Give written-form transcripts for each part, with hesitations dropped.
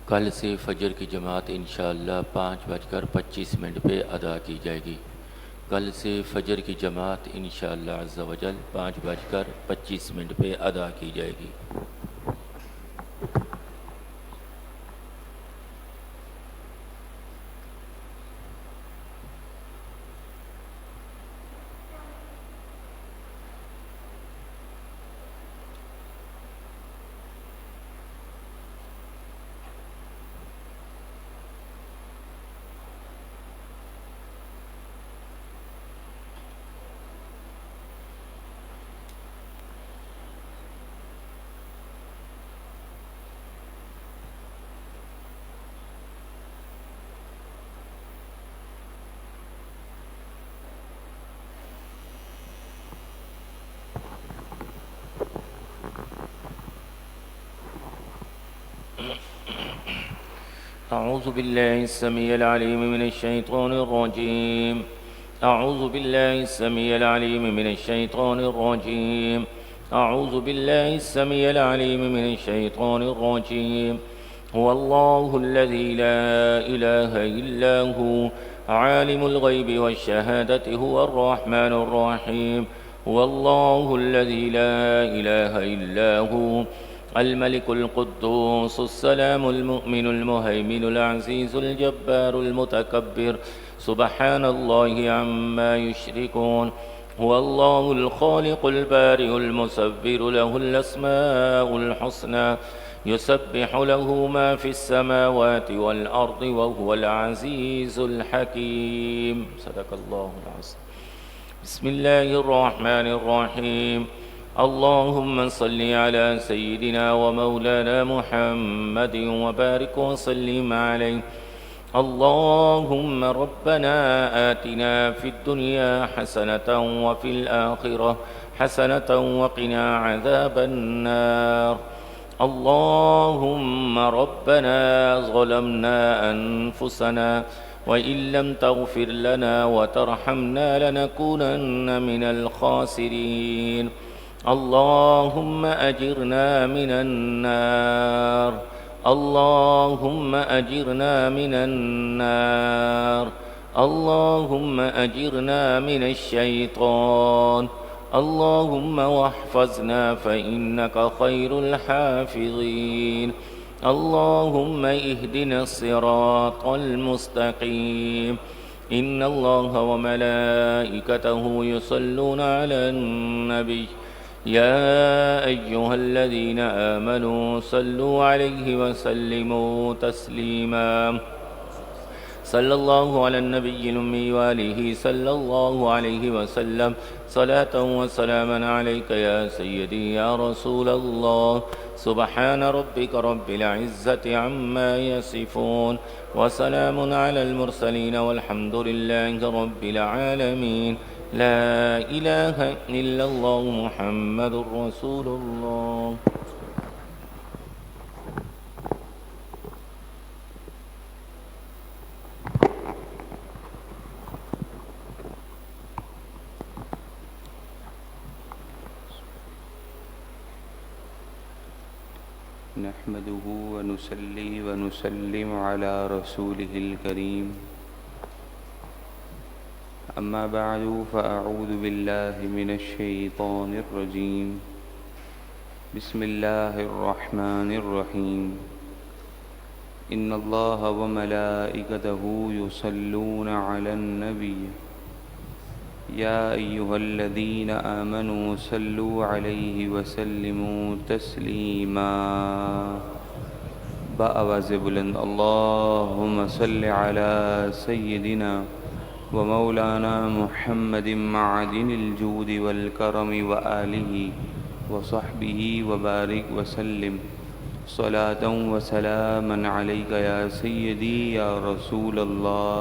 کل سے فجر کی جماعت انشاءاللہ 5:25 پہ ادا کی جائے گی۔ کل سے فجر کی جماعت انشاءاللہ عز و جل 5:25 پہ ادا کی جائے گی۔ أعوذ بالله السميع العليم من الشيطان الرجيم أعوذ بالله السميع العليم من الشيطان الرجيم أعوذ بالله السميع العليم من الشيطان الرجيم هو الله الذي لا إله إلا هو عالم الغيب والشهادة هو الرحمن الرحيم هو الله الذي لا إله إلا هو الملك القدوس السلام المؤمن المهيمن العزيز الجبار المتكبر سبحان الله عما يشركون هو الله الخالق البارئ المصور له الأسماء الحسنى يسبح له ما في السماوات والأرض وهو العزيز الحكيم صدق الله العظيم بسم الله الرحمن الرحيم اللهم صل على سيدنا ومولانا محمد وبارك وسلم عليه اللهم ربنا آتنا في الدنيا حسنة وفي الآخرة حسنة وقنا عذاب النار اللهم ربنا ظلمنا أنفسنا وإن لم تغفر لنا وترحمنا لنكونن من الخاسرين اللهم أجرنا من النار اللهم أجرنا من النار اللهم أجرنا من الشيطان اللهم واحفظنا فإنك خير الحافظين اللهم اهدنا الصراط المستقيم إن الله وملائكته يصلون على النبي يا أيها الذين آمنوا صلوا عليه وسلموا تسليما صلى الله على النبي الأمي وآله صلى الله عليه وسلم صلاة وسلاما عليك يا سيدي يا رسول الله سبحان ربك رب العزة عما يصفون وسلام على المرسلين والحمد لله رب العالمين لا إله إلا الله محمد رسول الله نحمده ونصلي ونسلم على رسوله الكريم أما بعد فأعوذ بالله من الشيطان الرجيم بسم الله الرحمن الرحيم إن الله وملائكته يصلون على النبي يا أيها الذين آمنوا صلوا عليه وسلموا تسليما بآواز بلند اللهم صل على سيدنا ومولانا محمد معدن الجود والكرم وآله وصحبه وبارك وسلم صلاة وسلاما عليك يا سيدي يا رسول الله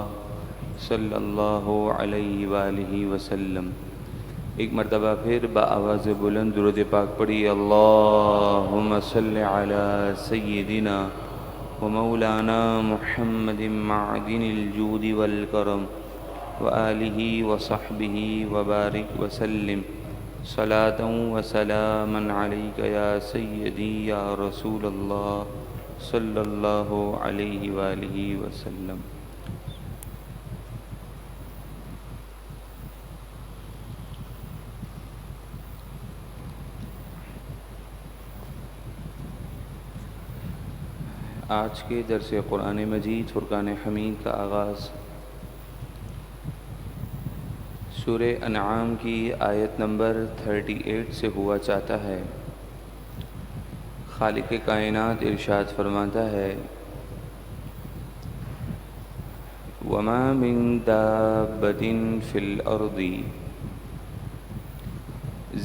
صلی اللہ علیہ وآلہ وسلم۔ ایک مرتبہ پھر بآواز بلند درود پاک پڑھی اللہم صلی علی سیدنا ومولانا محمد معدن الجود والکرم وآلہ وصحبہ وبارک وسلم صلاة وسلاما علیک یا سیدی یا رسول اللہ صلی اللہ علیہ وآلہ وسلم۔ آج کے درس قرآن مجید فرقان حمید کا آغاز سورہ انعام کی آیت نمبر 38 سے ہوا چاہتا ہے۔ خالق کائنات ارشاد فرماتا ہے، وَمَا مِن دَابَّةٍ فِي الْأَرْضِ،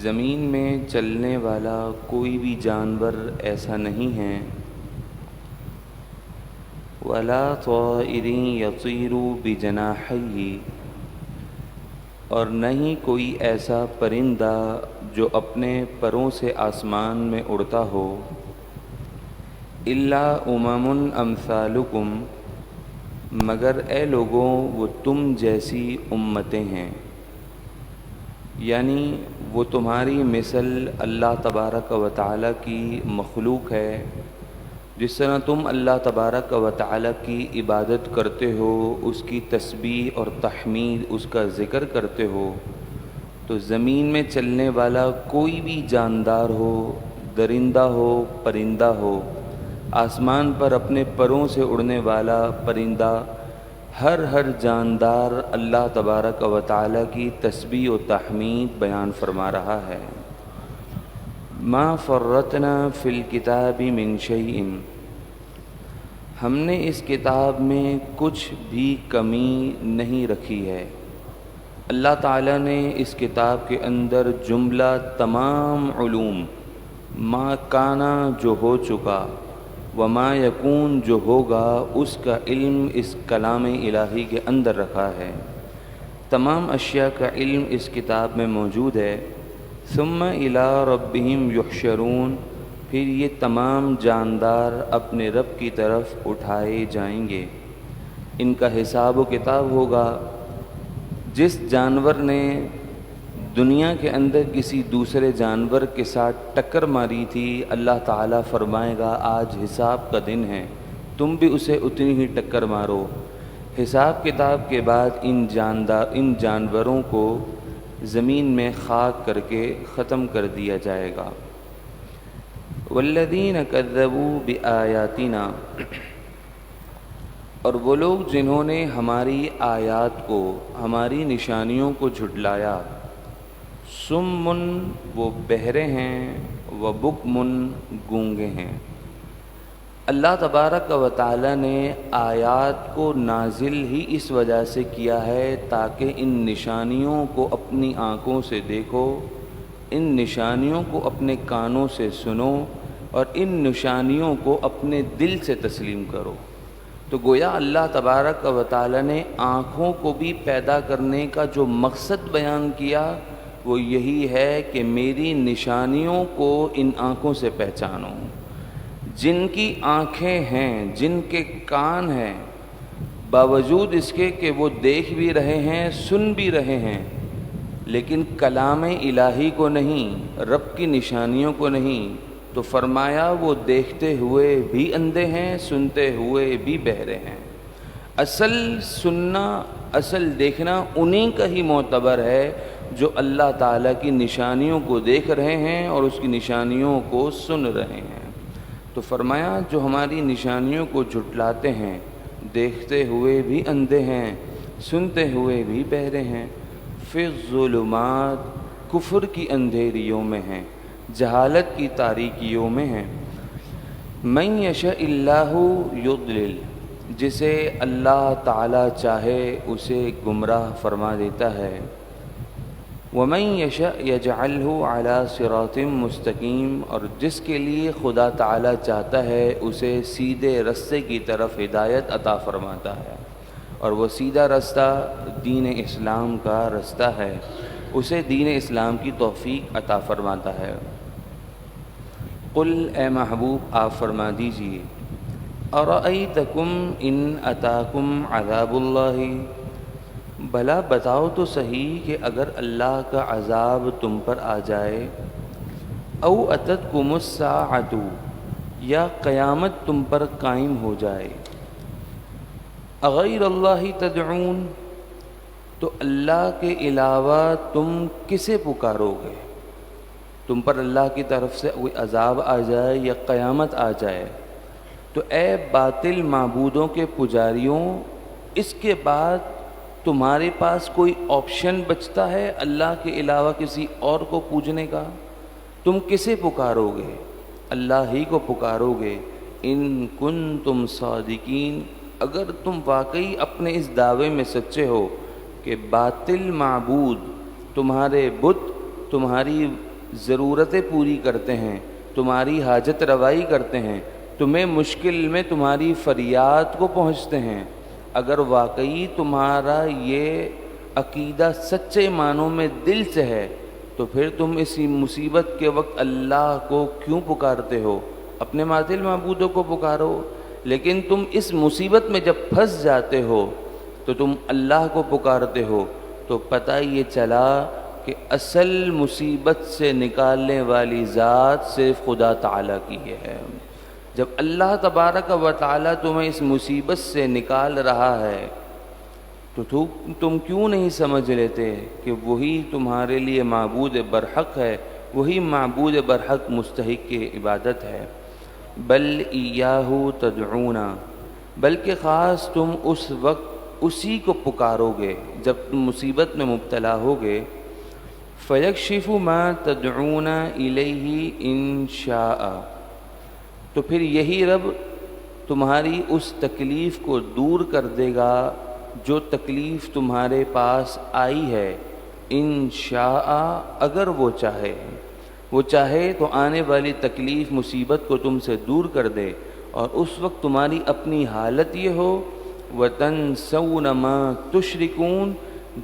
زمین میں چلنے والا کوئی بھی جانور ایسا نہیں ہے، وَلَا طَائِرٍ يَطِيرُ بِجَنَاحَيْهِ، اور نہ ہی کوئی ایسا پرندہ جو اپنے پروں سے آسمان میں اڑتا ہو، إِلَّا أُمَمٌ أَمْثَالُكُمْ، مگر اے لوگوں وہ تم جیسی امتیں ہیں، یعنی وہ تمہاری مثل اللہ تبارک و تعالیٰ کی مخلوق ہے۔ جس طرح تم اللہ تبارک و تعالیٰ کی عبادت کرتے ہو، اس کی تسبیح اور تحمید، اس کا ذکر کرتے ہو، تو زمین میں چلنے والا کوئی بھی جاندار ہو، درندہ ہو، پرندہ ہو، آسمان پر اپنے پروں سے اڑنے والا پرندہ، ہر جاندار اللہ تبارک و تعالیٰ کی تسبیح و تحمید بیان فرما رہا ہے۔ ما فرطنا فی الکتاب من شیء، ہم نے اس کتاب میں کچھ بھی کمی نہیں رکھی ہے۔ اللہ تعالیٰ نے اس کتاب کے اندر جملہ تمام علوم، ما کانا جو ہو چکا، وما یکون جو ہوگا، اس کا علم اس کلام الہی کے اندر رکھا ہے۔ تمام اشیاء کا علم اس کتاب میں موجود ہے۔ ثم الی ربہم یحشرون، پھر یہ تمام جاندار اپنے رب کی طرف اٹھائے جائیں گے، ان کا حساب و کتاب ہوگا۔ جس جانور نے دنیا کے اندر کسی دوسرے جانور کے ساتھ ٹکر ماری تھی، اللہ تعالیٰ فرمائے گا آج حساب کا دن ہے، تم بھی اسے اتنی ہی ٹکر مارو۔ حساب کتاب کے بعد ان جانوروں کو زمین میں خاک کر کے ختم کر دیا جائے گا۔ والذین کذبوا بآیاتنا، اور وہ لوگ جنہوں نے ہماری آیات کو، ہماری نشانیوں کو جھٹلایا، سمن، وہ بہرے ہیں، وبکمن، گونگے ہیں۔ اللہ تبارک و تعالیٰ نے آیات کو نازل ہی اس وجہ سے کیا ہے تاکہ ان نشانیوں کو اپنی آنکھوں سے دیکھو، ان نشانیوں کو اپنے کانوں سے سنو، اور ان نشانیوں کو اپنے دل سے تسلیم کرو۔ تو گویا اللہ تبارک و تعالیٰ نے آنکھوں کو بھی پیدا کرنے کا جو مقصد بیان کیا، وہ یہی ہے کہ میری نشانیوں کو ان آنکھوں سے پہچانو۔ جن کی آنکھیں ہیں، جن کے کان ہیں، باوجود اس کے کہ وہ دیکھ بھی رہے ہیں، سن بھی رہے ہیں، لیکن کلام الہی کو نہیں، رب کی نشانیوں کو نہیں، تو فرمایا وہ دیکھتے ہوئے بھی اندھے ہیں، سنتے ہوئے بھی بہرے ہیں۔ اصل سننا، اصل دیکھنا انہی کا ہی معتبر ہے جو اللہ تعالیٰ کی نشانیوں کو دیکھ رہے ہیں اور اس کی نشانیوں کو سن رہے ہیں۔ تو فرمایا جو ہماری نشانیوں کو جھٹلاتے ہیں، دیکھتے ہوئے بھی اندھے ہیں، سنتے ہوئے بھی بہرے ہیں، فی الظلمات، کفر کی اندھیریوں میں ہیں، جہالت کی تاریکیوں میں ہیں، من یشاء اللہ یضلل، جسے اللہ تعالیٰ چاہے اسے گمراہ فرما دیتا ہے، ومن یشاء یجعلہ علی صراط مستقیم، اور جس کے لیے خدا تعالیٰ چاہتا ہے اسے سیدھے رستے کی طرف ہدایت عطا فرماتا ہے، اور وہ سیدھا رستہ دین اسلام کا رستہ ہے، اسے دین اسلام کی توفیق عطا فرماتا ہے۔ قل، اے محبوب آپ فرما دیجئے، ارأیتکم ان اتاکم عذاب اللہ، بھلا بتاؤ تو صحیح کہ اگر اللہ کا عذاب تم پر آ جائے، او اتتکم الساعۃ، یا قیامت تم پر قائم ہو جائے۔ اغیر اللہ تدعون، تو اللہ کے علاوہ تم کسے پکارو گے؟ تم پر اللہ کی طرف سے کوئی عذاب آ جائے یا قیامت آ جائے تو اے باطل معبودوں کے پجاریوں، اس کے بعد تمہارے پاس کوئی آپشن بچتا ہے اللہ کے علاوہ کسی اور کو پوجنے کا؟ تم کسے پکارو گے؟ اللہ ہی کو پکارو گے۔ ان کنتم صادقین، اگر تم واقعی اپنے اس دعوے میں سچے ہو کہ باطل معبود، تمہارے بت تمہاری ضرورتیں پوری کرتے ہیں، تمہاری حاجت روائی کرتے ہیں، تمہیں مشکل میں تمہاری فریاد کو پہنچتے ہیں، اگر واقعی تمہارا یہ عقیدہ سچے معنوں میں دل سے ہے تو پھر تم اسی مصیبت کے وقت اللہ کو کیوں پکارتے ہو؟ اپنے باطل معبودوں کو پکارو۔ لیکن تم اس مصیبت میں جب پھنس جاتے ہو تو تم اللہ کو پکارتے ہو، تو پتہ یہ چلا کہ اصل مصیبت سے نکالنے والی ذات صرف خدا تعالیٰ کی ہے۔ جب اللہ تبارک و تعالیٰ تمہیں اس مصیبت سے نکال رہا ہے تو تم کیوں نہیں سمجھ لیتے کہ وہی تمہارے لیے معبود برحق ہے، وہی معبود برحق مستحق کی عبادت ہے۔ بل ایاہ تدعون، بلکہ خاص تم اس وقت اسی کو پکارو گے جب تم مصیبت میں مبتلا ہوگے۔ فیکشف ما تدعون الیہ ان شاء، تو پھر یہی رب تمہاری اس تکلیف کو دور کر دے گا جو تکلیف تمہارے پاس آئی ہے، انشاء، اگر وہ چاہے۔ وہ چاہے تو آنے والی تکلیف مصیبت کو تم سے دور کر دے، اور اس وقت تمہاری اپنی حالت یہ ہو وَتَنْسَوْنَ مَا تُشْرِكُونَ،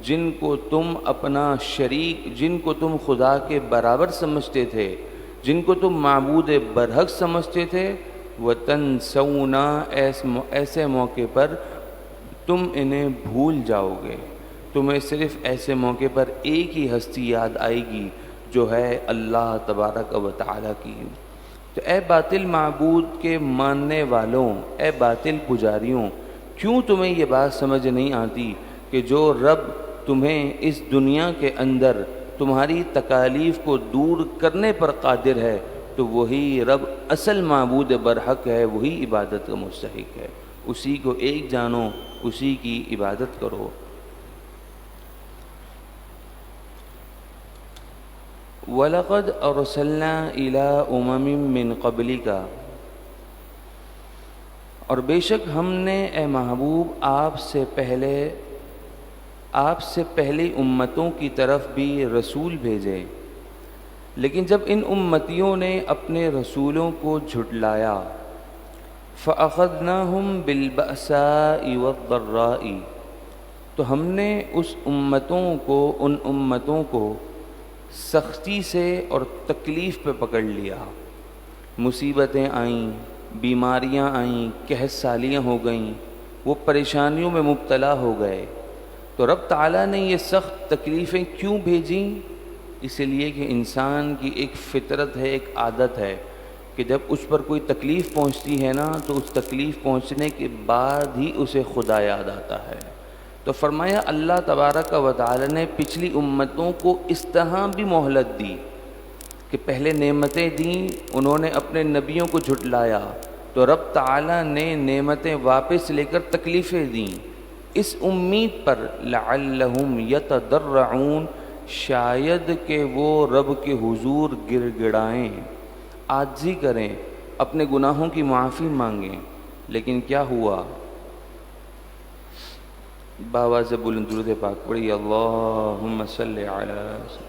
جن کو تم اپنا شریک، جن کو تم خدا کے برابر سمجھتے تھے، جن کو تم معبود برحق سمجھتے تھے، وَتَنْسَوْنَ، ایسے موقع پر تم انہیں بھول جاؤ گے۔ تمہیں صرف ایسے موقع پر ایک ہی ہستی یاد آئے گی جو ہے اللہ تبارک و تعالیٰ کی۔ تو اے باطل معبود کے ماننے والوں، اے باطل پجاریوں، کیوں تمہیں یہ بات سمجھ نہیں آتی کہ جو رب تمہیں اس دنیا کے اندر تمہاری تکالیف کو دور کرنے پر قادر ہے تو وہی رب اصل معبود برحق ہے، وہی عبادت کا مستحق ہے۔ اسی کو ایک جانو، اسی کی عبادت کرو۔ وَلَقَدْ أَرْسَلْنَا إِلَىٰ أُمَمٍ مِّن قَبْلِكَ، اور بے شک ہم نے اے محبوب آپ سے پہلی امتوں کی طرف بھی رسول بھیجے، لیکن جب ان امتیوں نے اپنے رسولوں کو جھٹلایا فَأَخَذْنَاهُمْ بِالْبَأْسَاءِ وَالضَّرَّاءِ، تو ہم نے ان امتوں کو سختی سے اور تکلیف پہ پکڑ لیا۔ مصیبتیں آئیں، بیماریاں آئیں، قحط سالیاں ہو گئیں، وہ پریشانیوں میں مبتلا ہو گئے۔ تو رب تعالیٰ نے یہ سخت تکلیفیں کیوں بھیجیں؟ اس لیے کہ انسان کی ایک فطرت ہے، ایک عادت ہے کہ جب اس پر کوئی تکلیف پہنچتی ہے نا تو اس تکلیف پہنچنے کے بعد ہی اسے خدا یاد آتا ہے۔ تو فرمایا اللہ تبارک و تعالی نے پچھلی امتوں کو اس طرح بھی مہلت دی کہ پہلے نعمتیں دیں، انہوں نے اپنے نبیوں کو جھٹلایا، تو رب تعالی نے نعمتیں واپس لے کر تکلیفیں دیں، اس امید پر لعلہم یتضرعون، شاید کہ وہ رب کے حضور گر گڑائیں، عاجزی کریں، اپنے گناہوں کی معافی مانگیں۔ لیکن کیا ہوا؟ بابا سے بلند درود پاک پڑھی، اللہم صلی علی سیدنا۔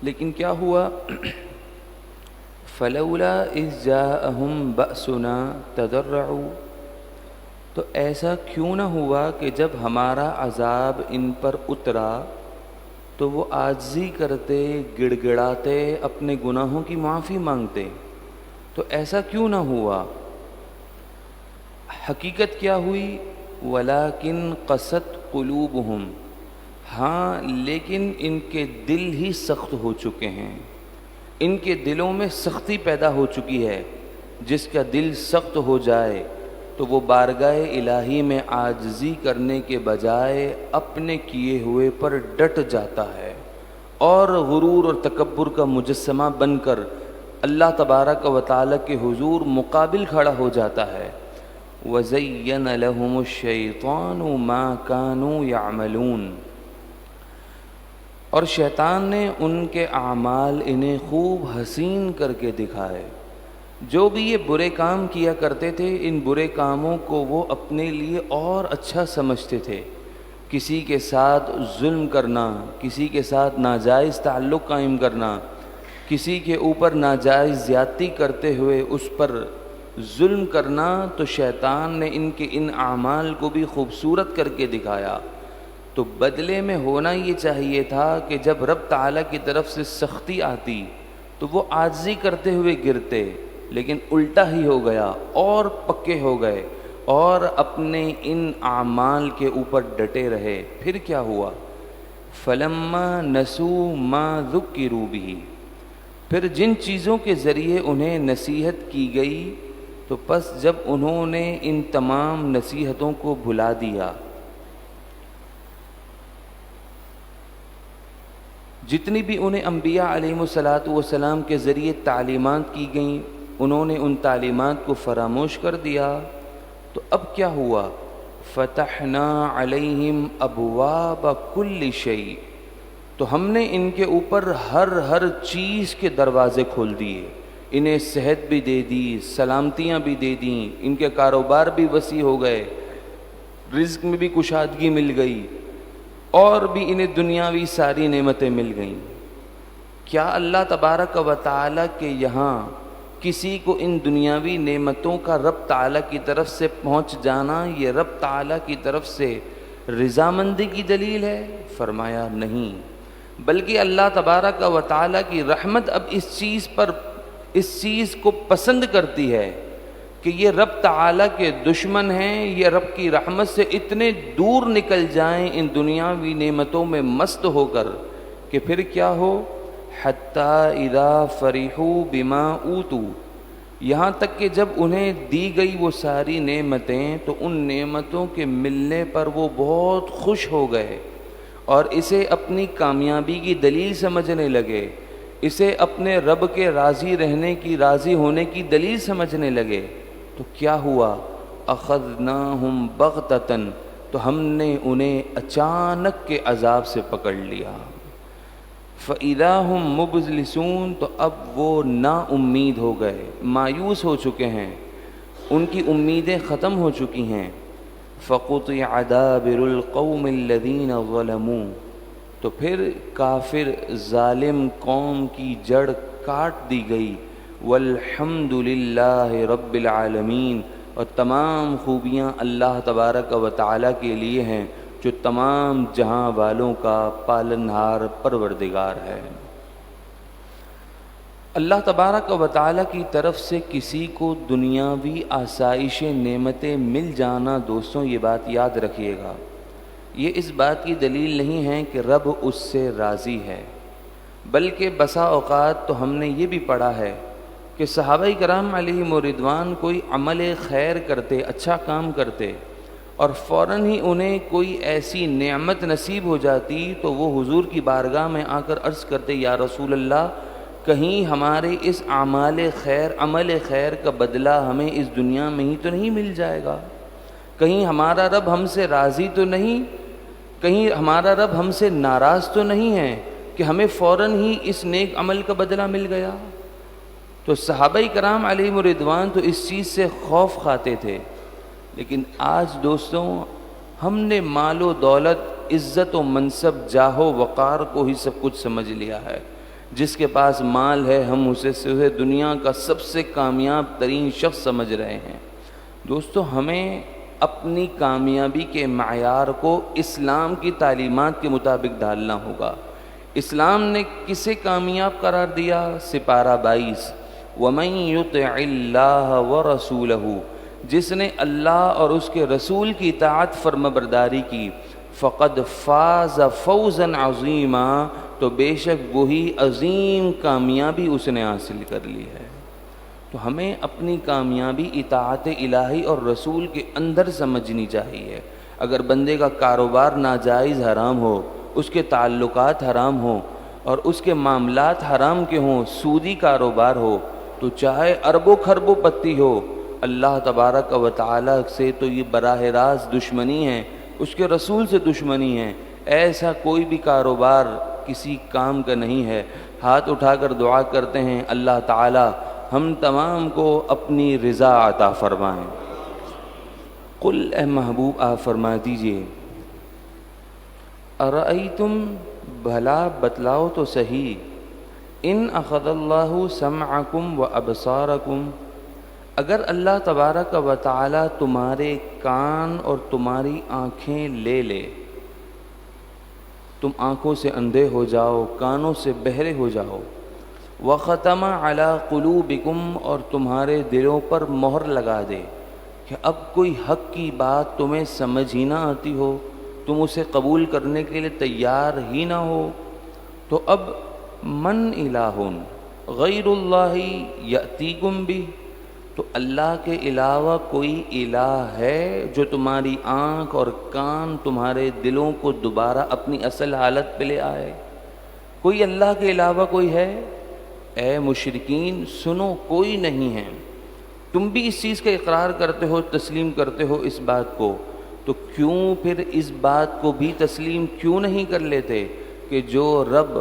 لیکن کیا ہوا؟ فلولا اذ جاءہم بأسنا تضرعوا، تو ایسا کیوں نہ ہوا کہ جب ہمارا عذاب ان پر اترا تو وہ عاجزی کرتے، گڑ گڑاتے، اپنے گناہوں کی معافی مانگتے؟ تو ایسا کیوں نہ ہوا؟ حقیقت کیا ہوئی ولیکن قست قلوبہم، ہاں لیکن ان کے دل ہی سخت ہو چکے ہیں، ان کے دلوں میں سختی پیدا ہو چکی ہے۔ جس کا دل سخت ہو جائے تو وہ بارگاہ الہی میں عاجزی کرنے کے بجائے اپنے کیے ہوئے پر ڈٹ جاتا ہے اور غرور اور تکبر کا مجسمہ بن کر اللہ تبارک و تعالیٰ کے حضور مقابل کھڑا ہو جاتا ہے۔ وَزَيَّنَ لَهُمُ الشَّيْطَانُ مَا كَانُوا يَعْمَلُونَ، اور شیطان نے ان کے اعمال انہیں خوب حسین کر کے دکھائے۔ جو بھی یہ برے کام کیا کرتے تھے، ان برے کاموں کو وہ اپنے لیے اور اچھا سمجھتے تھے۔ کسی کے ساتھ ظلم کرنا، کسی کے ساتھ ناجائز تعلق قائم کرنا، کسی کے اوپر ناجائز زیادتی کرتے ہوئے اس پر ظلم کرنا، تو شیطان نے ان کے ان اعمال کو بھی خوبصورت کر کے دکھایا۔ تو بدلے میں ہونا یہ چاہیے تھا کہ جب رب تعالیٰ کی طرف سے سختی آتی تو وہ عاجزی کرتے ہوئے گرتے، لیکن الٹا ہی ہو گیا اور پکے ہو گئے اور اپنے ان اعمال کے اوپر ڈٹے رہے۔ پھر کیا ہوا؟ فَلَمَّا نَسُوا مَا ذُكِّرُوا بِهِ، پھر جن چیزوں کے ذریعے انہیں نصیحت کی گئی تو پس جب انہوں نے ان تمام نصیحتوں کو بھلا دیا، جتنی بھی انہیں انبیاء علیہم الصلاۃ کے ذریعے تعلیمات کی گئیں، انہوں نے ان تعلیمات کو فراموش کر دیا، تو اب کیا ہوا؟ فتحنا علیہم ابواب کل شیء، تو ہم نے ان کے اوپر ہر چیز کے دروازے کھول دیے، انہیں صحت بھی دے دی، سلامتیاں بھی دے دیں، ان کے کاروبار بھی وسیع ہو گئے، رزق میں بھی کشادگی مل گئی، اور بھی انہیں دنیاوی ساری نعمتیں مل گئیں۔ کیا اللہ تبارک و تعالیٰ کے یہاں کسی کو ان دنیاوی نعمتوں کا رب تعالیٰ کی طرف سے پہنچ جانا یہ رب تعالیٰ کی طرف سے رضامندی کی دلیل ہے؟ فرمایا نہیں، بلکہ اللہ تبارک و تعالیٰ کی رحمت اب اس چیز کو پسند کرتی ہے کہ یہ رب تعالیٰ کے دشمن ہیں، یہ رب کی رحمت سے اتنے دور نکل جائیں ان دنیاوی نعمتوں میں مست ہو کر کہ پھر کیا ہو؟ حَتَّى إِذَا فَرِحُوا بِمَا أُوتُوا، یہاں تک کہ جب انہیں دی گئی وہ ساری نعمتیں تو ان نعمتوں کے ملنے پر وہ بہت خوش ہو گئے اور اسے اپنی کامیابی کی دلیل سمجھنے لگے، اسے اپنے رب کے راضی ہونے کی دلیل سمجھنے لگے، تو کیا ہوا؟ اخذناہم بغتۃ، تو ہم نے انہیں اچانک کے عذاب سے پکڑ لیا۔ فَإِذَا هُمْ مُبْلِسُونَ، تو اب وہ نا امید ہو گئے، مایوس ہو چکے ہیں، ان کی امیدیں ختم ہو چکی ہیں۔ فَقُطِعَ دَابِرُ الْقَوْمِ الَّذِينَ ظَلَمُوا، تو پھر کافر ظالم قوم کی جڑ کاٹ دی گئی۔ والحمد للہ رب العالمین، اور تمام خوبیاں اللہ تبارک و تعالیٰ کے لیے ہیں جو تمام جہاں والوں کا پالنہار پروردگار ہے۔ اللہ تبارک و تعالیٰ کی طرف سے کسی کو دنیاوی آسائش نعمتیں مل جانا، دوستوں یہ بات یاد رکھیے گا، یہ اس بات کی دلیل نہیں ہے کہ رب اس سے راضی ہے، بلکہ بسا اوقات تو ہم نے یہ بھی پڑھا ہے کہ صحابہ کرام علیہم رضوان کوئی عمل خیر کرتے، اچھا کام کرتے، اور فوراً ہی انہیں کوئی ایسی نعمت نصیب ہو جاتی تو وہ حضور کی بارگاہ میں آ کر عرض کرتے، یا رسول اللہ کہیں ہمارے اس عمل خیر کا بدلہ ہمیں اس دنیا میں ہی تو نہیں مل جائے گا؟ کہیں ہمارا رب ہم سے راضی تو نہیں، کہیں ہمارا رب ہم سے ناراض تو نہیں ہے کہ ہمیں فوراً ہی اس نیک عمل کا بدلہ مل گیا؟ تو صحابہ کرام علیہم رضوان تو اس چیز سے خوف کھاتے تھے، لیکن آج دوستوں ہم نے مال و دولت، عزت و منصب، جاہ و وقار کو ہی سب کچھ سمجھ لیا ہے۔ جس کے پاس مال ہے ہم اسے دنیا کا سب سے کامیاب ترین شخص سمجھ رہے ہیں۔ دوستو ہمیں اپنی کامیابی کے معیار کو اسلام کی تعلیمات کے مطابق ڈالنا ہوگا۔ اسلام نے کسے کامیاب قرار دیا؟ سپارہ 22، وَمَن يُطِعِ اللَّهَ وَرَسُولَهُ، جس نے اللہ اور اس کے رسول کی اطاعت فرما برداری کی، فقد فاز فوزا عظیما، تو بے شک وہی عظیم کامیابی اس نے حاصل کر لی ہے۔ تو ہمیں اپنی کامیابی اطاعت الہی اور رسول کے اندر سمجھنی چاہیے۔ اگر بندے کا کاروبار ناجائز حرام ہو، اس کے تعلقات حرام ہوں اور اس کے معاملات حرام کے ہوں، سودی کاروبار ہو، تو چاہے اربوں خربوں پتی ہو، اللہ تبارک و تعالی سے تو یہ براہ راست دشمنی ہے، اس کے رسول سے دشمنی ہے۔ ایسا کوئی بھی کاروبار کسی کام کا نہیں ہے۔ ہاتھ اٹھا کر دعا کرتے ہیں، اللہ تعالی ہم تمام کو اپنی رضا عطا فرمائیں۔ قل اے محبوب آپ فرما دیجئے، ارأیتم بھلا بتلاؤ تو صحیح، ان اخذ اللہ سمعکم و ابصارکم، اگر اللہ تبارک و تعالی تمہارے کان اور تمہاری آنکھیں لے لے، تم آنکھوں سے اندھے ہو جاؤ، کانوں سے بہرے ہو جاؤ، وختم علی قلوبکم، اور تمہارے دلوں پر مہر لگا دے کہ اب کوئی حق کی بات تمہیں سمجھ ہی نہ آتی ہو، تم اسے قبول کرنے کے لیے تیار ہی نہ ہو، تو اب من الہ غیر اللہ یأتیکم بہ، تو اللہ کے علاوہ کوئی الہ ہے جو تمہاری آنکھ اور کان، تمہارے دلوں کو دوبارہ اپنی اصل حالت پہ لے آئے؟ کوئی اللہ کے علاوہ کوئی ہے؟ اے مشرکین سنو، کوئی نہیں ہے۔ تم بھی اس چیز کا اقرار کرتے ہو، تسلیم کرتے ہو اس بات کو، تو کیوں پھر اس بات کو بھی تسلیم کیوں نہیں کر لیتے کہ جو رب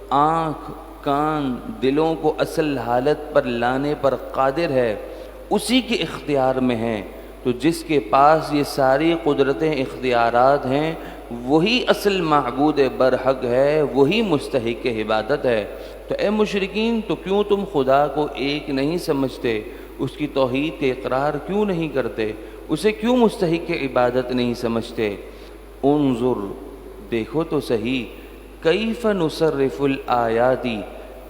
آنکھ، کان، دلوں کو اصل حالت پر لانے پر قادر ہے، اسی کے اختیار میں ہیں؟ تو جس کے پاس یہ ساری قدرتیں، اختیارات ہیں، وہی اصل معبود برحق ہے، وہی مستحق عبادت ہے۔ تو اے مشرکین، تو کیوں تم خدا کو ایک نہیں سمجھتے؟ اس کی توحید کے اقرار کیوں نہیں کرتے؟ اسے کیوں مستحق عبادت نہیں سمجھتے؟ انظر، دیکھو تو صحیح، کیف نصرف الآیات،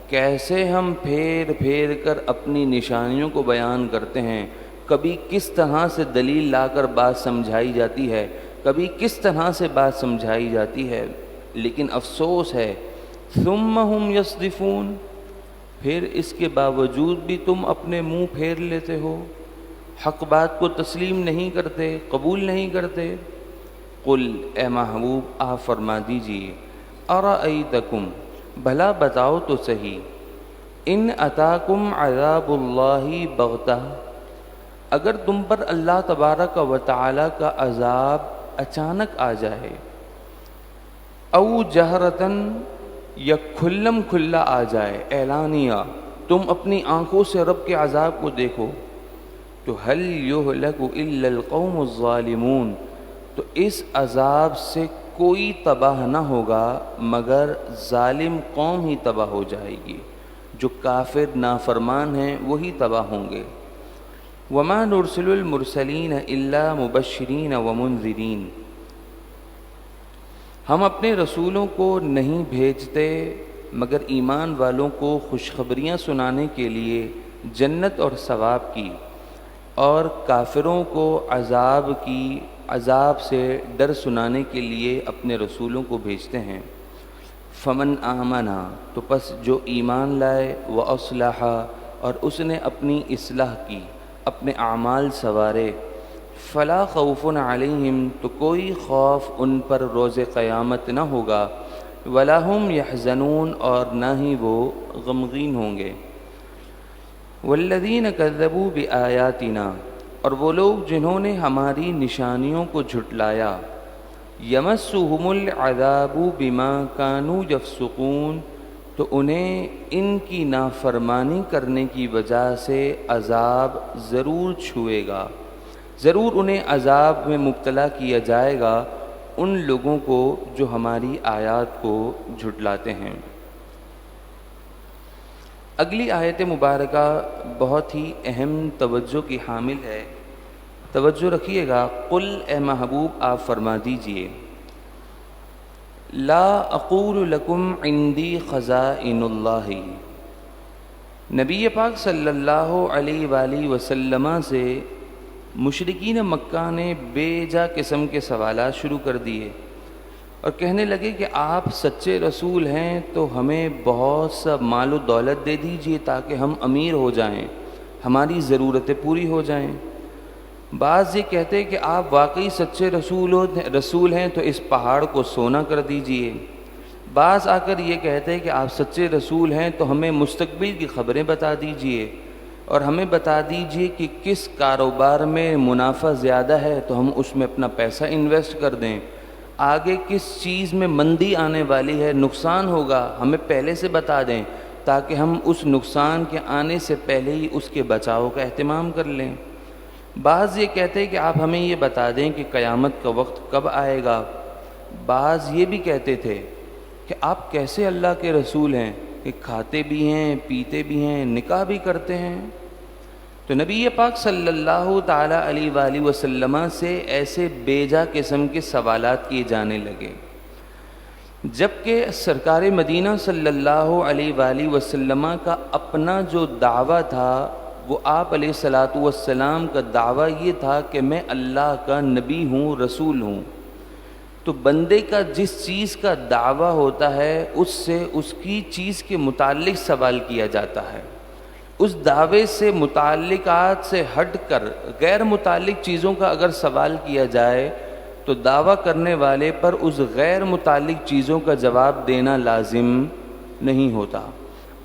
کیسے ہم پھیر پھیر کر اپنی نشانیوں کو بیان کرتے ہیں۔ کبھی کس طرح سے دلیل لا کر بات سمجھائی جاتی ہے، کبھی کس طرح سے بات سمجھائی جاتی ہے، لیکن افسوس ہے ثم ہم یصدفون، پھر اس کے باوجود بھی تم اپنے منہ پھیر لیتے ہو، حق بات کو تسلیم نہیں کرتے، قبول نہیں کرتے۔ قل اے محبوب آپ فرما دیجئے، ارأیتکم، بھلا بتاؤ تو صحیح، ان اتاکم عذاب اللہ بغتہ، اگر تم پر اللہ تبارک و تعالی کا عذاب اچانک آ جائے، او جہرتن، یا کھلم کھلا آ جائے، اعلانیہ، تم اپنی آنکھوں سے رب کے عذاب کو دیکھو، تو هل یہلک الا القوم الظالمون، تو اس عذاب سے کوئی تباہ نہ ہوگا مگر ظالم قوم ہی تباہ ہو جائے گی، جو کافر نافرمان ہیں وہی تباہ ہوں گے۔ وما نرسل المرسلین الا مبشرین ومنذرین، ہم اپنے رسولوں کو نہیں بھیجتے مگر ایمان والوں کو خوشخبریاں سنانے کے لیے جنت اور ثواب کی، اور کافروں کو عذاب سے ڈر سنانے کے لیے اپنے رسولوں کو بھیجتے ہیں۔ فمن آمنا، تو پس جو ایمان لائے، واصلح، اور اس نے اپنی اصلاح کی، اپنے اعمال سنوارے، فلا خوف علیہم، تو کوئی خوف ان پر روز قیامت نہ ہوگا، ولا هم یحزنون، اور نہ ہی وہ غمگین ہوں گے۔ والذین کذبوا بآیاتنا، اور وہ لوگ جنہوں نے ہماری نشانیوں کو جھٹلایا، یمسہم العذاب بما کانوا یفسقون، تو انہیں ان کی نافرمانی کرنے کی وجہ سے عذاب ضرور چھوئے گا، ضرور انہیں عذاب میں مبتلا کیا جائے گا، ان لوگوں کو جو ہماری آیات کو جھٹلاتے ہیں۔ اگلی آیت مبارکہ بہت ہی اہم توجہ کی حامل ہے، توجہ رکھیے گا۔ قل اے محبوب آپ فرما دیجئے، لا اقول لکم عندی خزائن اللہ، نبی پاک صلی اللہ علیہ وآلہ وسلم سے مشرکین مکہ نے بے جا قسم کے سوالات شروع کر دیے اور کہنے لگے کہ آپ سچے رسول ہیں تو ہمیں بہت سا مال و دولت دے دیجئے تاکہ ہم امیر ہو جائیں، ہماری ضرورتیں پوری ہو جائیں۔ بعض یہ کہتے کہ آپ واقعی سچے رسول ہیں تو اس پہاڑ کو سونا کر دیجئے۔ بعض آ کر یہ کہتے کہ آپ سچے رسول ہیں تو ہمیں مستقبل کی خبریں بتا دیجئے اور ہمیں بتا دیجئے کہ کس کاروبار میں منافع زیادہ ہے تو ہم اس میں اپنا پیسہ انویسٹ کر دیں، آگے کس چیز میں مندی آنے والی ہے، نقصان ہوگا، ہمیں پہلے سے بتا دیں تاکہ ہم اس نقصان کے آنے سے پہلے ہی اس کے بچاؤ کا اہتمام کر لیں۔ بعض یہ کہتے ہیں کہ آپ ہمیں یہ بتا دیں کہ قیامت کا وقت کب آئے گا۔ بعض یہ بھی کہتے تھے کہ آپ کیسے اللہ کے رسول ہیں کہ کھاتے بھی ہیں، پیتے بھی ہیں، نکاح بھی کرتے ہیں۔ تو نبی پاک صلی اللہ تعالیٰ علیہ وآلہ وسلم سے ایسے بے جا قسم کے سوالات کیے جانے لگے، جبکہ سرکار مدینہ صلی اللہ علیہ وآلہ وسلم کا اپنا جو دعویٰ تھا وہ آپ علیہ الصلاۃ والسلام کا دعویٰ یہ تھا کہ میں اللہ کا نبی ہوں، رسول ہوں۔ تو بندے کا جس چیز کا دعویٰ ہوتا ہے اس سے اس کی چیز کے متعلق سوال کیا جاتا ہے، اس دعوے سے متعلقات سے ہٹ کر غیر متعلق چیزوں کا اگر سوال کیا جائے تو دعویٰ کرنے والے پر اس غیر متعلق چیزوں کا جواب دینا لازم نہیں ہوتا۔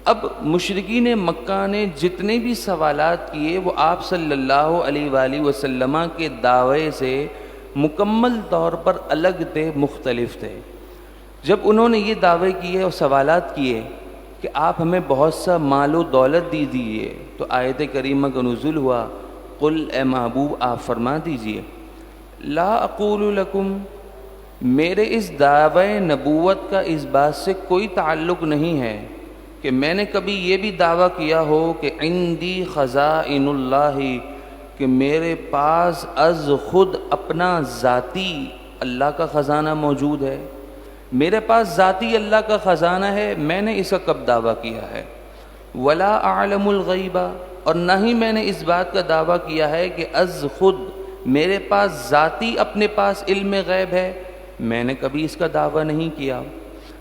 اب مشرکین مکہ نے جتنے بھی سوالات کیے وہ آپ صلی اللہ علیہ وآلہ وسلم کے دعوے سے مکمل طور پر الگ تھے، مختلف تھے۔ جب انہوں نے یہ دعوے کیے اور سوالات کیے کہ آپ ہمیں بہت سا مال و دولت دیجیے تو آیت کریمہ کا نزول ہوا، قل اے محبوب آپ فرما دیجئے لا اقول لکم، میرے اس دعوی نبوت کا اس بات سے کوئی تعلق نہیں ہے کہ میں نے کبھی یہ بھی دعویٰ کیا ہو کہ عندی خزائن اللہ، کہ میرے پاس از خود اپنا ذاتی اللہ کا خزانہ موجود ہے، میرے پاس ذاتی اللہ کا خزانہ ہے، میں نے اس کا کب دعویٰ کیا ہے۔ ولا اعلم الغیب، اور نہ ہی میں نے اس بات کا دعویٰ کیا ہے کہ از خود میرے پاس ذاتی اپنے پاس علم غیب ہے، میں نے کبھی اس کا دعویٰ نہیں کیا۔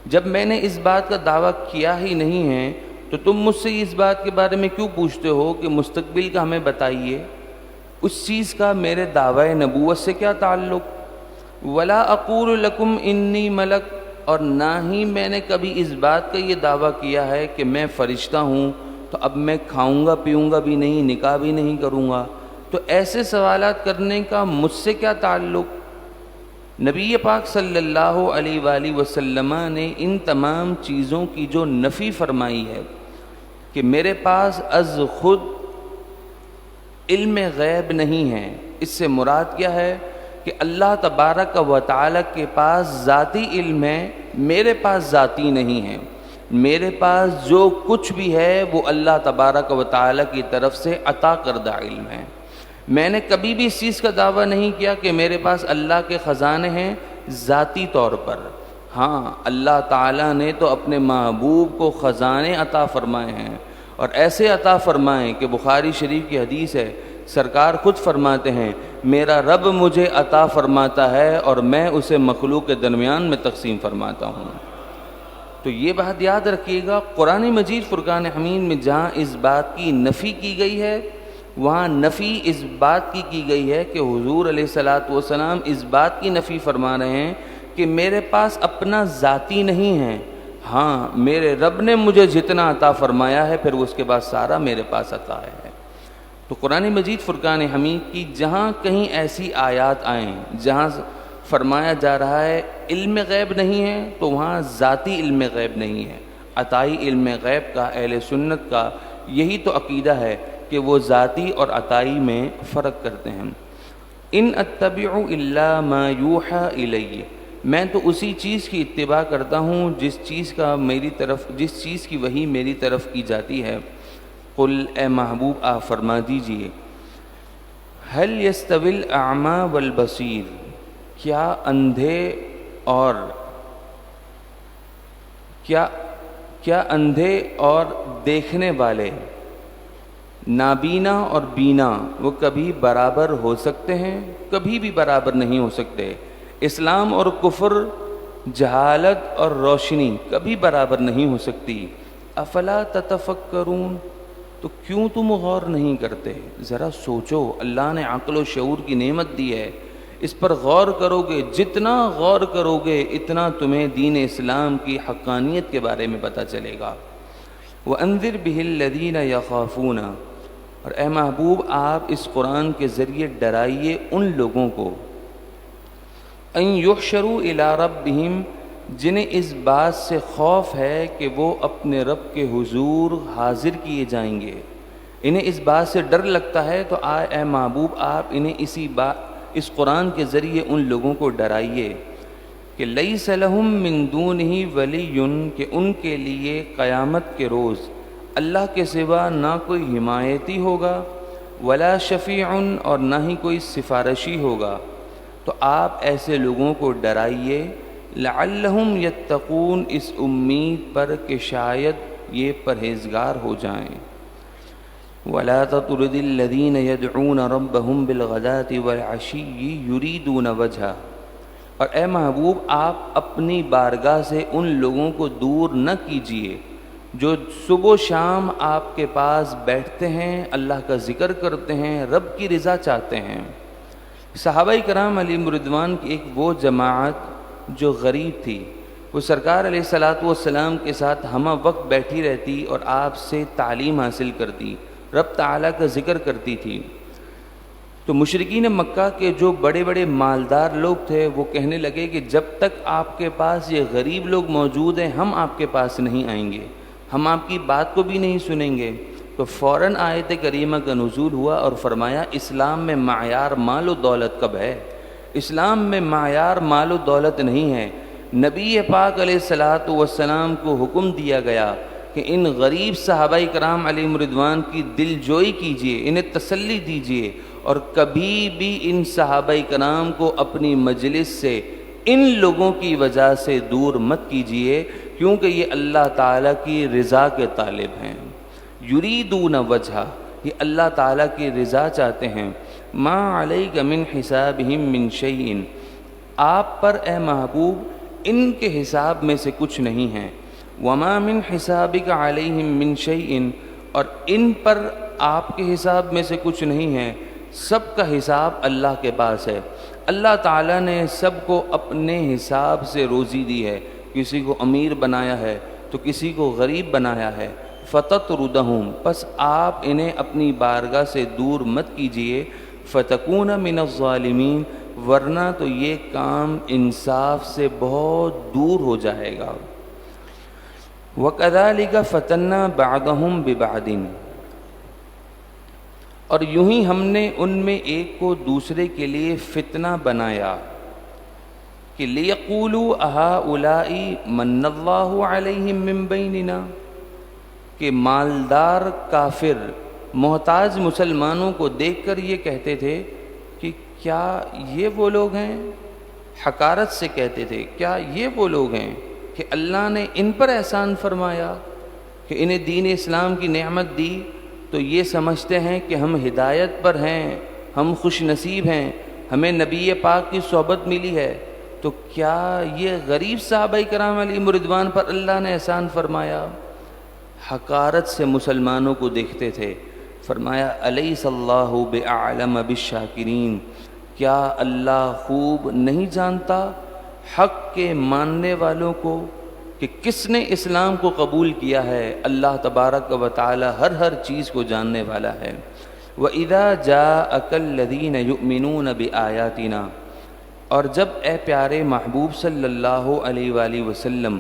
جب میں نے اس بات کا دعویٰ کیا ہی نہیں ہے تو تم مجھ سے اس بات کے بارے میں کیوں پوچھتے ہو کہ مستقبل کا ہمیں بتائیے؟ اس چیز کا میرے دعوی نبوت سے کیا تعلق؟ ولا اقول لکم انی ملک، اور نہ ہی میں نے کبھی اس بات کا یہ دعویٰ کیا ہے کہ میں فرشتہ ہوں تو اب میں کھاؤں گا پیوں گا بھی نہیں، نکاح بھی نہیں کروں گا۔ تو ایسے سوالات کرنے کا مجھ سے کیا تعلق؟ نبی پاک صلی اللہ علیہ وآلہ وسلم نے ان تمام چیزوں کی جو نفی فرمائی ہے کہ میرے پاس از خود علم غیب نہیں ہے، اس سے مراد کیا ہے کہ اللہ تبارک و تعالی کے پاس ذاتی علم ہے، میرے پاس ذاتی نہیں ہے۔ میرے پاس جو کچھ بھی ہے وہ اللہ تبارک و تعالی کی طرف سے عطا کردہ علم ہے۔ میں نے کبھی بھی اس چیز کا دعویٰ نہیں کیا کہ میرے پاس اللہ کے خزانے ہیں ذاتی طور پر۔ ہاں، اللہ تعالیٰ نے تو اپنے محبوب کو خزانے عطا فرمائے ہیں، اور ایسے عطا فرمائیں کہ بخاری شریف کی حدیث ہے، سرکار خود فرماتے ہیں میرا رب مجھے عطا فرماتا ہے اور میں اسے مخلوق کے درمیان میں تقسیم فرماتا ہوں۔ تو یہ بات یاد رکھیے گا، قرآن مجید فرقان حمید میں جہاں اس بات کی نفی کی گئی ہے وہاں نفی اس بات کی گئی ہے کہ حضور علیہ الصلاۃ والسلام اس بات کی نفی فرما رہے ہیں کہ میرے پاس اپنا ذاتی نہیں ہے، ہاں میرے رب نے مجھے جتنا عطا فرمایا ہے پھر اس کے بعد سارا میرے پاس عطا ہے۔ تو قرآن مجید فرقان حمید کی جہاں کہیں ایسی آیات آئیں جہاں فرمایا جا رہا ہے علم غیب نہیں ہے تو وہاں ذاتی علم غیب نہیں ہے، عطائی علم غیب کا اہل سنت کا یہی تو عقیدہ ہے کہ وہ ذاتی اور عطائی میں فرق کرتے ہیں۔ ان اتبع الا ما یوحى الی، میں تو اسی چیز کی اتباع کرتا ہوں جس چیز کی وحی میری طرف کی جاتی ہے۔ قل اے محبوب آپ فرما دیجئے هل يستوي الاعمى والبصیر، کیا اندھے اور دیکھنے والے نابینا اور بینا وہ کبھی برابر ہو سکتے ہیں؟ کبھی بھی برابر نہیں ہو سکتے۔ اسلام اور کفر، جہالت اور روشنی کبھی برابر نہیں ہو سکتی۔ افلا تتفکرون، تو کیوں تم غور نہیں کرتے؟ ذرا سوچو، اللہ نے عقل و شعور کی نعمت دی ہے، اس پر غور کرو گے، جتنا غور کرو گے اتنا تمہیں دین اسلام کی حقانیت کے بارے میں پتہ چلے گا۔ وَأَنذِرْ بِهِ الَّذِينَ يَخَافُونَ، اور اے محبوب آپ اس قرآن کے ذریعے ڈرائیے ان لوگوں کو، ان یحشروا الی ربہم، جنہیں اس بات سے خوف ہے کہ وہ اپنے رب کے حضور حاضر کیے جائیں گے۔ انہیں اس بات سے ڈر لگتا ہے، تو اے محبوب آپ انہیں اس قرآن کے ذریعے ان لوگوں کو ڈرائیے کہ لیس لہم من دونہ ولی، کہ ان کے لیے قیامت کے روز اللہ کے سوا نہ کوئی حمایتی ہوگا، ولا شفیع، اور نہ ہی کوئی سفارشی ہوگا۔ تو آپ ایسے لوگوں کو ڈرائیے، لعلہم یتقون، اس امید پر کہ شاید یہ پرہیزگار ہو جائیں۔ ولا تطرد الذین یدعون ربہم بالغداۃ والعشی یریدون وجہہ، اور اے محبوب آپ اپنی بارگاہ سے ان لوگوں کو دور نہ کیجیے جو صبح و شام آپ کے پاس بیٹھتے ہیں، اللہ کا ذکر کرتے ہیں، رب کی رضا چاہتے ہیں۔ صحابہ کرام علیہم رضوان کی ایک وہ جماعت جو غریب تھی، وہ سرکار علیہ الصلاۃ والسلام کے ساتھ ہمہ وقت بیٹھی رہتی اور آپ سے تعلیم حاصل کرتی، رب تعالیٰ کا ذکر کرتی تھی۔ تو مشرکین مکہ کے جو بڑے بڑے مالدار لوگ تھے وہ کہنے لگے کہ جب تک آپ کے پاس یہ غریب لوگ موجود ہیں ہم آپ کے پاس نہیں آئیں گے، ہم آپ کی بات کو بھی نہیں سنیں گے۔ تو فوراً آیت کریمہ کا نزول ہوا اور فرمایا اسلام میں معیار مال و دولت کب ہے؟ اسلام میں معیار مال و دولت نہیں ہے۔ نبی پاک علیہ الصلاۃ والسلام کو حکم دیا گیا کہ ان غریب صحابہ کرام علیہم رضوان کی دل جوئی کیجیے، انہیں تسلی دیجیے، اور کبھی بھی ان صحابہ کرام کو اپنی مجلس سے ان لوگوں کی وجہ سے دور مت کیجیے، کیونکہ یہ اللہ تعالیٰ کی رضا کے طالب ہیں۔ یریدون وجہہ، یہ اللہ تعالیٰ کی رضا چاہتے ہیں۔ ما علیک من حسابہم من شیء، آپ پر اے محبوب ان کے حساب میں سے کچھ نہیں ہے۔ وما من حسابک علیہم من شیء، اور ان پر آپ کے حساب میں سے کچھ نہیں ہے، سب کا حساب اللہ کے پاس ہے۔ اللہ تعالیٰ نے سب کو اپنے حساب سے روزی دی ہے، کسی کو امیر بنایا ہے تو کسی کو غریب بنایا ہے۔ فتطردہم، پس آپ انہیں اپنی بارگاہ سے دور مت کیجیے، فتکون من الظالمین، ورنہ تو یہ کام انصاف سے بہت دور ہو جائے گا۔ وَكَذَلِكَ فَتَنَّا بَعْضَهُمْ بِبَعْضٍ، اور یوں ہی ہم نے ان میں ایک کو دوسرے کے لیے فتنہ بنایا کہ لِيَقُولُوا أَهَؤُلَاءِ مَنَّ اللَّهُ عَلَيْهِمْ مِنْ بَيْنِنَا، کہ مالدار کافر محتاج مسلمانوں کو دیکھ کر یہ کہتے تھے کہ کیا یہ وہ لوگ ہیں، حقارت سے کہتے تھے کیا یہ وہ لوگ ہیں کہ اللہ نے ان پر احسان فرمایا کہ انہیں دین اسلام کی نعمت دی، تو یہ سمجھتے ہیں کہ ہم ہدایت پر ہیں، ہم خوش نصیب ہیں، ہمیں نبی پاک کی صحبت ملی ہے، تو کیا یہ غریب صحابہ کرام علیہم رضوان پر اللہ نے احسان فرمایا؟ حقارت سے مسلمانوں کو دیکھتے تھے۔ فرمایا الیس اللہ بأعلم بالشاکرین، کیا اللہ خوب نہیں جانتا حق کے ماننے والوں کو کہ کس نے اسلام کو قبول کیا ہے؟ اللہ تبارک و تعالی ہر چیز کو جاننے والا ہے۔ وَإِذَا جَاءَكَ الَّذِينَ يُؤْمِنُونَ بِآيَاتِنَا، اور جب اے پیارے محبوب صلی اللہ علیہ وآلہ وسلم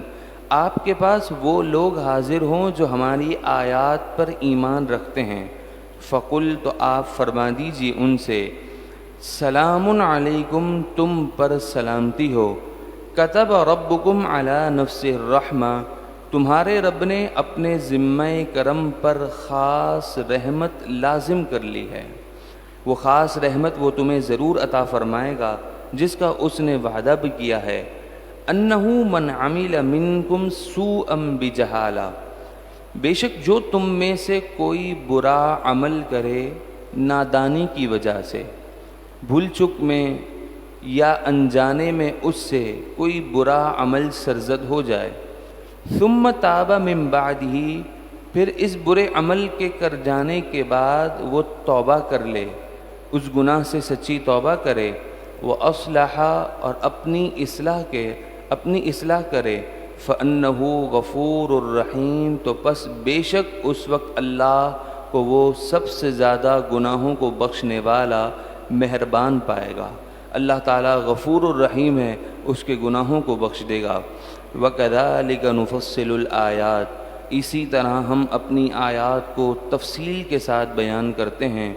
آپ کے پاس وہ لوگ حاضر ہوں جو ہماری آیات پر ایمان رکھتے ہیں، فقل، تو آپ فرما دیجیے ان سے، سلام علیکم، تم پر سلامتی ہو، کتب ربکم علی نفس الرحمہ، تمہارے رب نے اپنے ذمہ کرم پر خاص رحمت لازم کر لی ہے، وہ خاص رحمت وہ تمہیں ضرور عطا فرمائے گا جس کا اس نے وعدہ بھی کیا ہے۔ انہ من عمل منکم سوءا بجہالہ، بے شک جو تم میں سے کوئی برا عمل کرے نادانی کی وجہ سے، بھول چک میں یا انجانے میں اس سے کوئی برا عمل سرزد ہو جائے، ثم تاب من بعدہ، پھر اس برے عمل کے کر جانے کے بعد وہ توبہ کر لے، اس گناہ سے سچی توبہ کرے، وہ اصلح اور اپنی اصلاح کرے، فَأَنَّهُ غفور الرحیم، تو پس بے شک اس وقت اللہ کو وہ سب سے زیادہ گناہوں کو بخشنے والا مہربان پائے گا۔ اللہ تعالیٰ غفور الرحیم ہے، اس کے گناہوں کو بخش دے گا۔ وَكَذَلِكَ نُفَصِّلُ الْآيَاتِ، اسی طرح ہم اپنی آیات کو تفصیل کے ساتھ بیان کرتے ہیں۔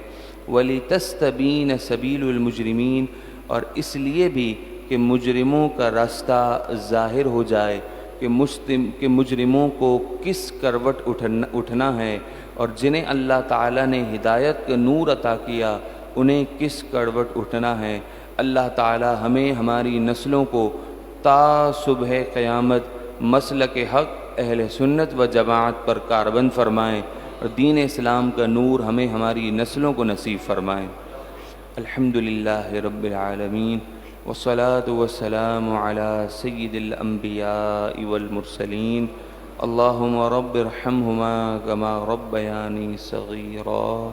وَلِتَسْتَبِينَ سَبِيلُ الْمُجْرِمِينَ، اور اس لیے بھی کہ مجرموں کا راستہ ظاہر ہو جائے کہ مجرموں کو کس کروٹ اٹھنا ہے، اور جنہیں اللہ تعالیٰ نے ہدایت کا نور عطا کیا انہیں کس کروٹ اٹھنا ہے۔ اللہ تعالیٰ ہمیں ہماری نسلوں کو تا صبح قیامت مسلک حق اہل سنت و جماعت پر کاربند فرمائیں، اور دین اسلام کا نور ہمیں ہماری نسلوں کو نصیب فرمائیں۔ الحمدللہ رب العالمین، والصلاة والسلام على سید الانبیاء والمرسلین، اللہم رب ارحمہما کما ربیانی صغیرا۔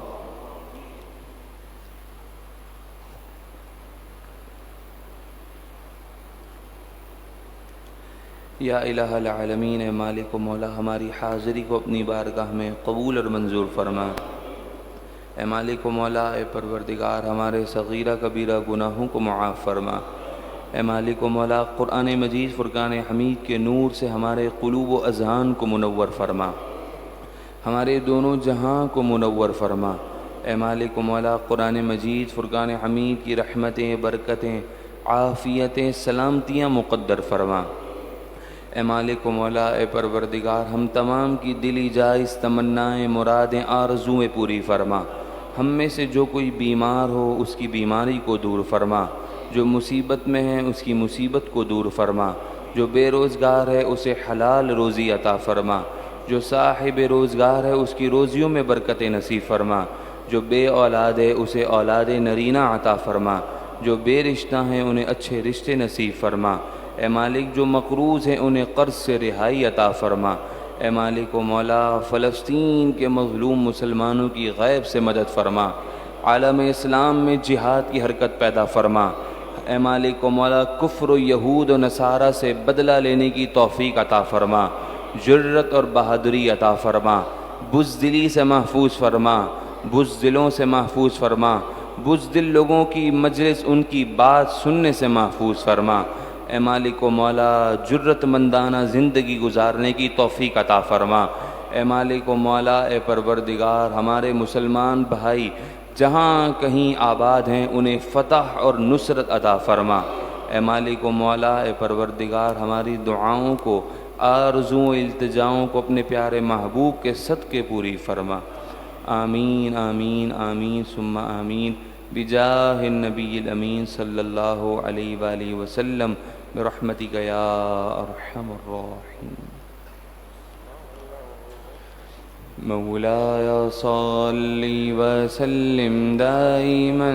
یا الہ العالمین، اے مالک و مولا، ہماری حاضری کو اپنی بارگاہ میں قبول اور منظور فرما۔ اے مالک و مولا، اے پروردگار، ہمارے صغیرہ کبیرہ گناہوں کو معاف فرما۔ اے مالک و مولا، قرآن مجید فرقان حمید کے نور سے ہمارے قلوب و اذہان کو منور فرما، ہمارے دونوں جہاں کو منور فرما۔ اے مالک و مولا، قرآن مجید فرقان حمید کی رحمتیں، برکتیں، عافیتیں، سلامتیاں مقدر فرما۔ اے مالک و مولا، اے پروردگار، ہم تمام کی دلی جائز تمنائیں، مرادیں، آرزویں پوری فرما۔ ہم میں سے جو کوئی بیمار ہو اس کی بیماری کو دور فرما، جو مصیبت میں ہے اس کی مصیبت کو دور فرما، جو بے روزگار ہے اسے حلال روزی عطا فرما، جو صاحب روزگار ہے اس کی روزیوں میں برکت نصیب فرما، جو بے اولاد ہے اسے اولاد نرینہ عطا فرما، جو بے رشتہ ہیں انہیں اچھے رشتے نصیب فرما۔ اے مالک، جو مقروض ہیں انہیں قرض سے رہائی عطا فرما۔ اے مالک و مولا، فلسطین کے مظلوم مسلمانوں کی غیب سے مدد فرما، عالم اسلام میں جہاد کی حرکت پیدا فرما۔ اے مالک و مولا، کفر و یہود و نصارہ سے بدلہ لینے کی توفیق عطا فرما، جرت اور بہادری عطا فرما، بزدلی سے محفوظ فرما، بزدلوں سے محفوظ فرما، بزدل لوگوں کی مجلس ان کی بات سننے سے محفوظ فرما۔ اے مالک و مولا، جرت مندانہ زندگی گزارنے کی توفیق عطا فرما۔ اے مالک و مولا، اے پروردگار، ہمارے مسلمان بھائی جہاں کہیں آباد ہیں انہیں فتح اور نصرت عطا فرما۔ اے مالک و مولا، اے پروردگار، ہماری دعاؤں کو، آرزوؤں و التجاؤں کو اپنے پیارے محبوب کے صدقے پوری فرما۔ آمین آمین آمین ثم آمین، بجاہ النبی الامین صلی اللہ علیہ وآلہ وسلم، برحمتک یا ارحم الراحمین۔ مولاي صل وسلم دائما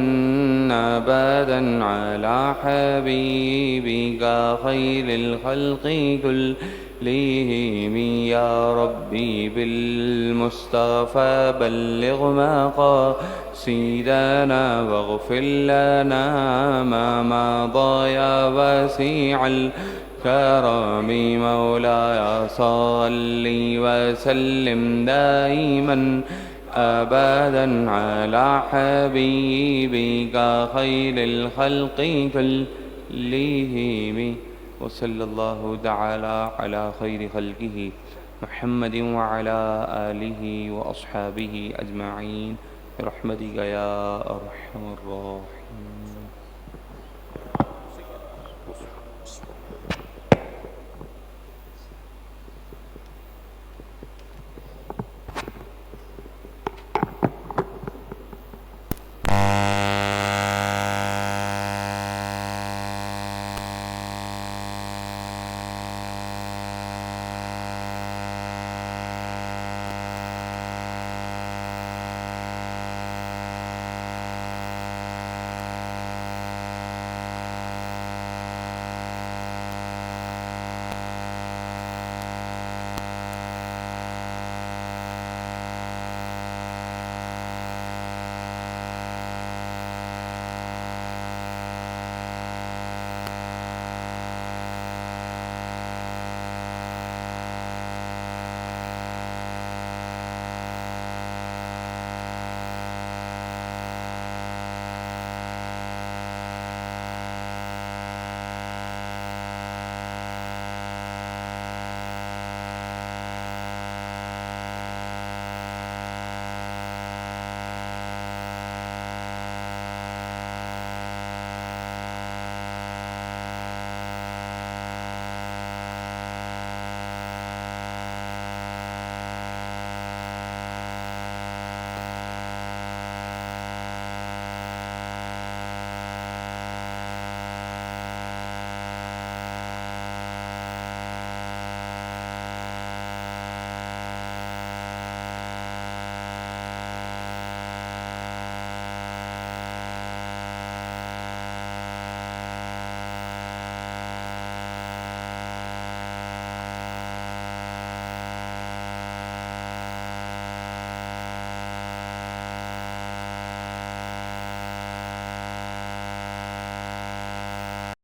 ابدا على حبيبك خير الخلق كلهم، يا ربي بالمصطفى بلغ مقاصدنا واغفر لنا ما مضى يا واسع الكرم، مولاي صل وسلم دائما ابدا على حبيبك خير الخلق كلهم، وصلى الله تعالى على خير خلقه محمد وعلى آله وأصحابه أجمعين برحمتك يا أرحم الراحمين۔